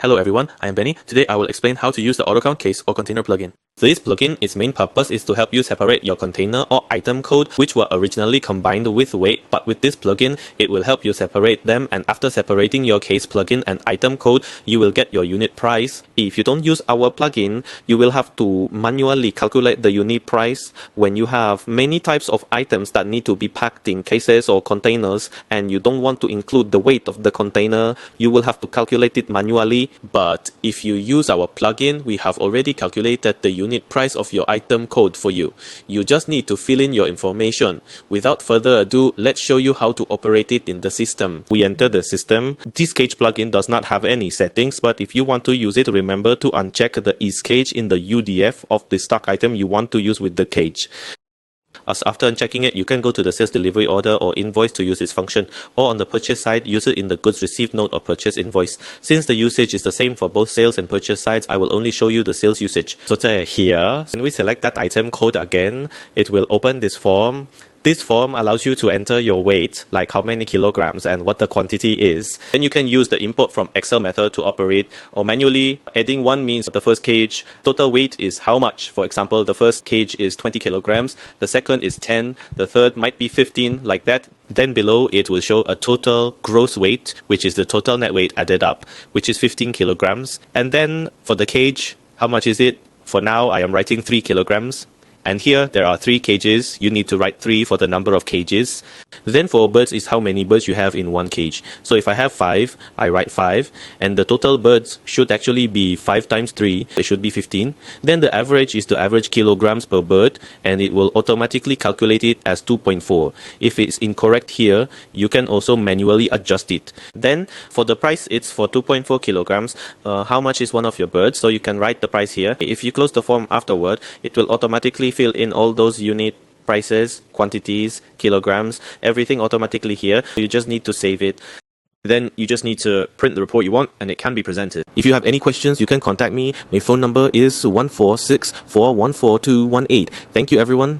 Hello everyone, I am Benny. Today I will explain how to use the AutoCount Cage or container plugin. So this plugin, its main purpose is to help you separate your container or item code which were originally combined with weight, but with this plugin, it will help you separate them, and after separating your case plugin and item code, you will get your unit price. If you don't use our plugin, you will have to manually calculate the unit price when you have many types of items that need to be packed in cases or containers and you don't want to include the weight of the container. You will have to calculate it manually, but if you use our plugin, we have already calculated the unit price of your item code for you. You just need to fill in your information. Without further ado, let's show you how to operate it in the system. We enter the system. This cage plugin does not have any settings, but if you want to use it, remember to uncheck the is cage in the UDF of the stock item you want to use with the cage. As after unchecking it, you can go to the sales delivery order or invoice to use this function, or on the purchase side, use it in the goods received note or purchase invoice. Since the usage is the same for both sales and purchase sides, I will only show you the sales usage. So here, when we select that item code again, it will open this form. This form allows you to enter your weight, like how many kilograms and what the quantity is. Then you can use the import from Excel method to operate, or manually. Adding one means the first cage total weight is how much. For example, the first cage is 20 kilograms, the second is 10, the third might be 15, like that. Then below it will show a total gross weight, which is the total net weight added up, which is 15 kilograms. And then for the cage, how much is it? For now, I am writing 3 kilograms. And here there are 3 cages. You need to write 3 for the number of cages. Then for birds is how many birds you have in one cage. So if I have 5, I write 5. And the total birds should actually be 5 times 3. It should be 15. Then the average is the average kilograms per bird. And it will automatically calculate it as 2.4. If it's incorrect here, you can also manually adjust it. Then for the price, it's for 2.4 kilograms. How much is one of your birds? So you can write the price here. If you close the form afterward, it will automatically fill in all those unit prices, quantities, kilograms, everything automatically here. You just need to save it. Then you just need to print the report you want and it can be presented. If you have any questions, you can contact me. My phone number is 146414218. Thank you everyone.